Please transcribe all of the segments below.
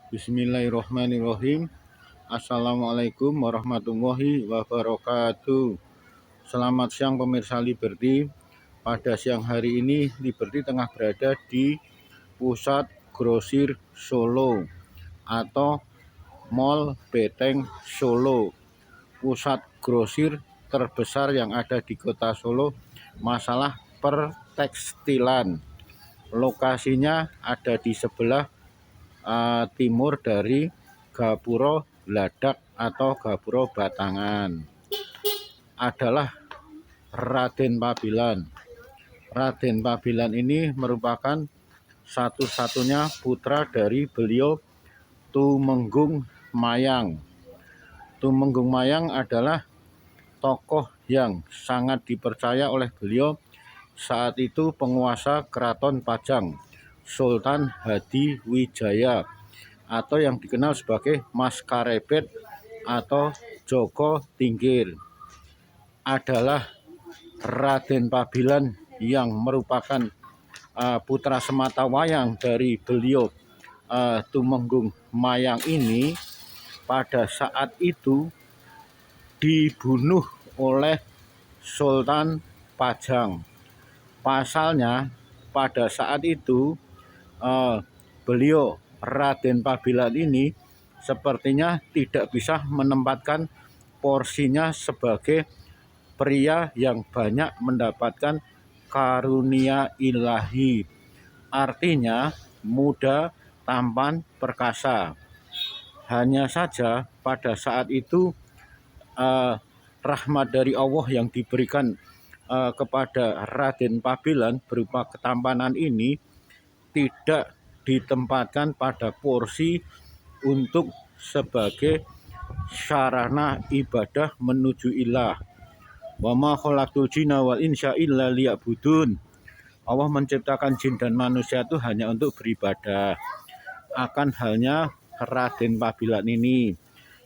Bismillahirrahmanirrahim. Assalamualaikum warahmatullahi wabarakatuh. Selamat siang pemirsa Liberty. Pada siang hari ini Liberty tengah berada di Pusat Grosir Solo atau Mall Beteng Solo. Pusat grosir terbesar yang ada di kota Solo masalah pertekstilan. Lokasinya ada di sebelah timur dari Gapuro Bladak atau Gapuro Batangan. Adalah Raden Pabilan. Raden Pabilan ini merupakan satu-satunya putra dari beliau Tumenggung Mayang. Tumenggung Mayang adalah tokoh yang sangat dipercaya oleh beliau saat itu penguasa Keraton Pajang, Sultan Hadiwijaya, atau yang dikenal sebagai Mas Karebet atau Joko Tingkir. Adalah Raden Pabilan yang merupakan putra sematawayang dari beliau Tumenggung Mayang ini pada saat itu dibunuh oleh Sultan Pajang. Pasalnya pada saat itu beliau Raden Pabilan ini sepertinya tidak bisa menempatkan porsinya sebagai pria yang banyak mendapatkan karunia ilahi. Artinya muda, tampan, perkasa. Hanya saja pada saat itu rahmat dari Allah yang diberikan kepada Raden Pabilan berupa ketampanan ini tidak ditempatkan pada porsi untuk sebagai sarana ibadah menuju ilah. Wa ma khalaqtul jinna wal insa illa liya'budun. Allah menciptakan jin dan manusia itu hanya untuk beribadah. Akan halnya Raden Pabilan ini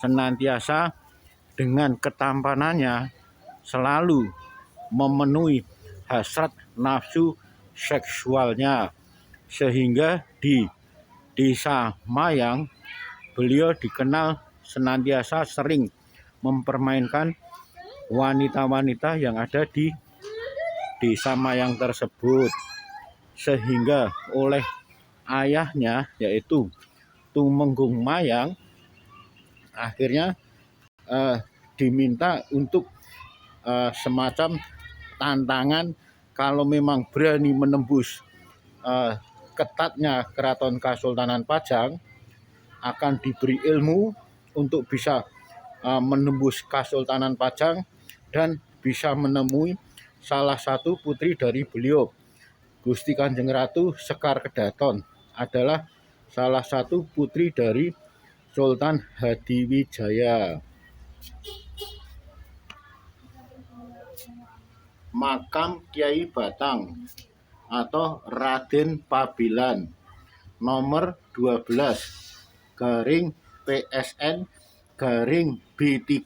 senantiasa dengan ketampanannya selalu memenuhi hasrat nafsu seksualnya, sehingga di desa Mayang beliau dikenal senantiasa sering mempermainkan wanita-wanita yang ada di desa Mayang tersebut, sehingga oleh ayahnya yaitu Tumenggung Mayang akhirnya diminta untuk semacam tantangan kalau memang berani menembus ketatnya Keraton Kasultanan Pajang akan diberi ilmu untuk bisa menembus Kasultanan Pajang dan bisa menemui salah satu putri dari beliau Gusti Kanjeng Ratu Sekar Kedaton, adalah salah satu putri dari Sultan Hadiwijaya. Makam Kiai Batang atau Raden Pabilan nomor 12 garing PSN garing B3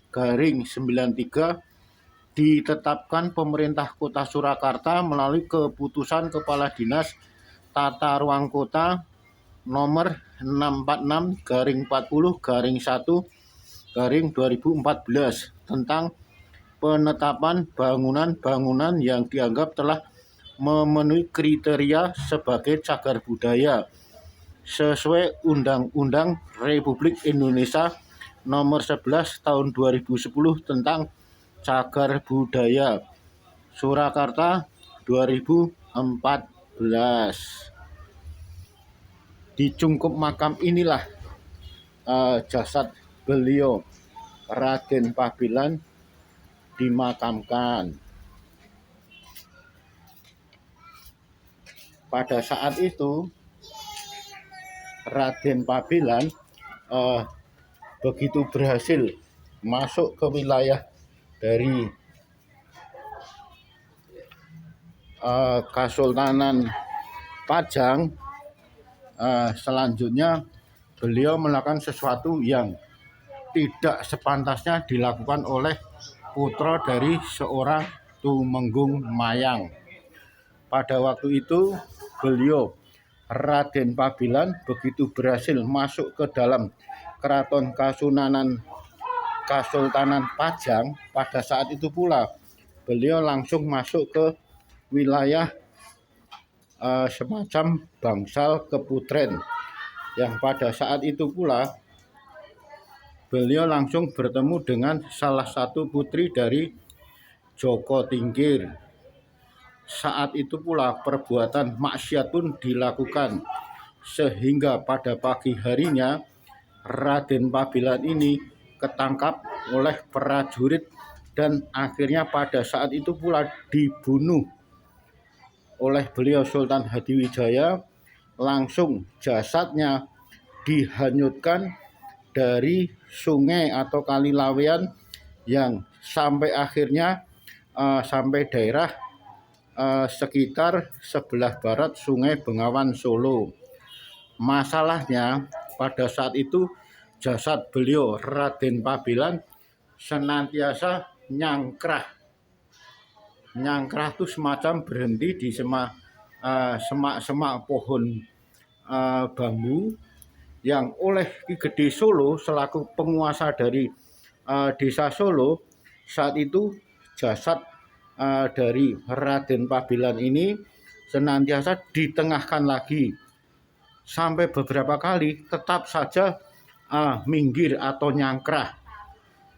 garing 93 ditetapkan pemerintah Kota Surakarta melalui keputusan Kepala Dinas Tata Ruang Kota nomor 646 garing 40 garing 1 garing 2014 tentang penetapan bangunan-bangunan yang dianggap telah memenuhi kriteria sebagai cagar budaya sesuai Undang-Undang Republik Indonesia nomor 11 tahun 2010 tentang cagar budaya Surakarta 2014. Di cungkup makam inilah jasad beliau Raden Pabilan dimakamkan. Pada saat itu Raden Pabilan begitu berhasil masuk ke wilayah dari Kasultanan Pajang, selanjutnya beliau melakukan sesuatu yang tidak sepantasnya dilakukan oleh putra dari seorang Tumenggung Mayang. Pada waktu itu beliau Raden Pabilan begitu berhasil masuk ke dalam keraton Kasultanan Pajang, pada saat itu pula beliau langsung masuk ke wilayah semacam bangsal Keputren, yang pada saat itu pula beliau langsung bertemu dengan salah satu putri dari Joko Tingkir. Saat itu pula perbuatan maksiat pun dilakukan, sehingga pada pagi harinya Raden Pabilan ini ketangkap oleh prajurit dan akhirnya pada saat itu pula dibunuh oleh beliau Sultan Hadiwijaya. Langsung jasadnya dihanyutkan dari sungai atau kali Lawean yang sampai akhirnya sampai daerah sekitar sebelah barat Sungai Bengawan Solo. Masalahnya pada saat itu jasad beliau Raden Pabilan senantiasa nyangkrah. Nyangkrah itu semacam berhenti di semak-semak pohon bambu, yang oleh Ki Gede Solo selaku penguasa dari desa Solo saat itu jasad dari Raden Pabilan ini senantiasa ditengahkan lagi, sampai beberapa kali tetap saja minggir atau nyangkrah,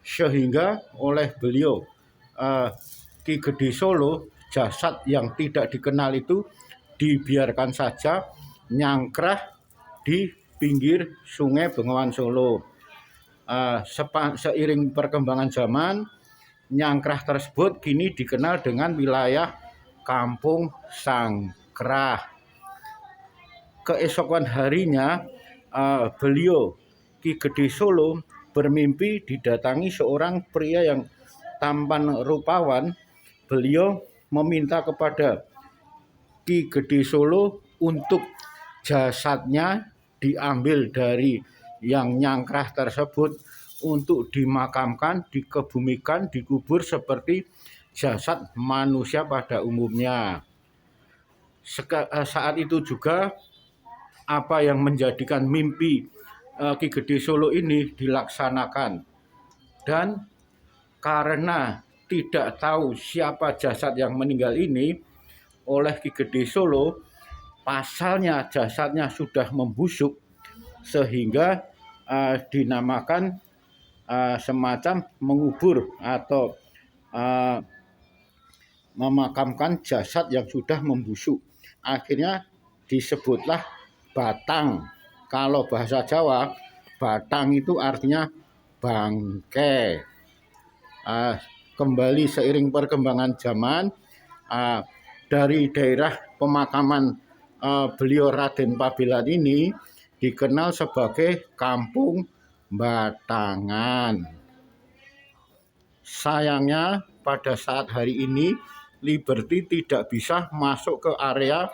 sehingga oleh beliau Ki Gede Solo jasad yang tidak dikenal itu dibiarkan saja nyangkrah di pinggir Sungai Bengawan Solo. Seiring perkembangan zaman, nyangkrah tersebut kini dikenal dengan wilayah Kampung Sangkrah. Keesokan harinya beliau Ki Gede Solo bermimpi didatangi seorang pria yang tampan rupawan. Beliau meminta kepada Ki Gede Solo untuk jasadnya diambil dari yang nyangkrah tersebut untuk dimakamkan, dikebumikan, dikubur seperti jasad manusia pada umumnya. Saat itu juga apa yang menjadikan mimpi Ki Gede Solo ini dilaksanakan, dan karena tidak tahu siapa jasad yang meninggal ini, oleh Ki Gede Solo pasalnya jasadnya sudah membusuk, sehingga dinamakan semacam mengubur atau memakamkan jasad yang sudah membusuk. Akhirnya disebutlah batang. Kalau bahasa Jawa, batang itu artinya bangkai. Kembali seiring perkembangan zaman, dari daerah pemakaman beliau Raden Pabilan ini dikenal sebagai Kampung Batangan. Sayangnya pada saat hari ini Liberty tidak bisa masuk ke area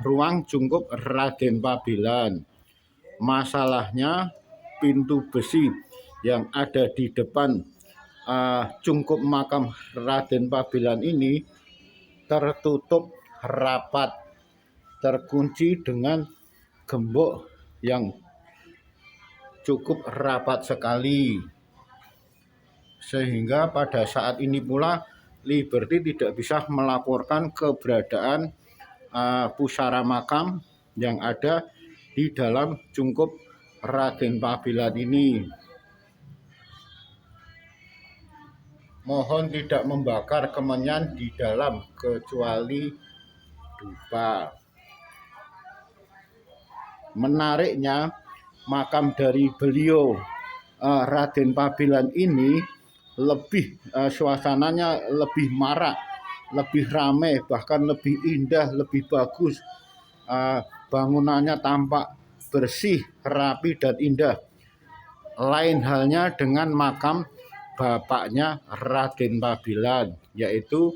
ruang cungkup Raden Pabilan. Masalahnya pintu besi yang ada di depan cungkup makam Raden Pabilan ini tertutup rapat, terkunci dengan gembok yang cukup rapat sekali, sehingga pada saat ini pula Liberty tidak bisa melaporkan keberadaan pusara makam yang ada di dalam cungkup Raden Pabilan ini. Mohon tidak membakar kemenyan di dalam kecuali dupa. Menariknya, makam dari beliau Raden Pabilan ini lebih suasananya lebih marak, lebih ramai, bahkan lebih indah, lebih bagus. Bangunannya tampak bersih, rapi, dan indah. Lain halnya dengan makam bapaknya Raden Pabilan, yaitu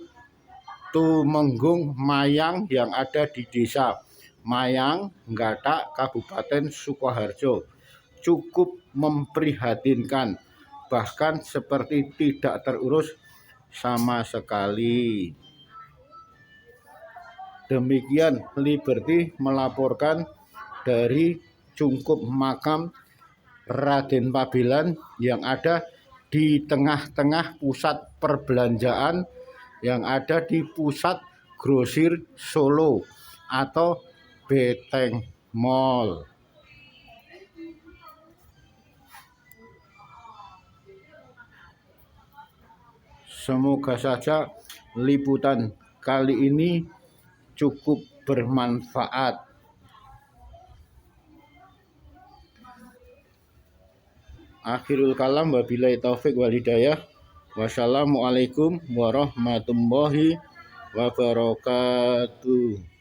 Tumenggung Mayang yang ada di desa Mayang, Nggatak, Kabupaten Sukoharjo. Cukup memprihatinkan, bahkan seperti tidak terurus sama sekali. Demikian Liberty melaporkan dari Cungkup Makam Raden Pabelan yang ada di tengah-tengah pusat perbelanjaan yang ada di Pusat Grosir Solo atau Beteng Mall. Semoga saja liputan kali ini cukup bermanfaat. Akhirul kalam, wabillahi taufik wal hidayah. Wassalamualaikum warahmatullahi wabarakatuh.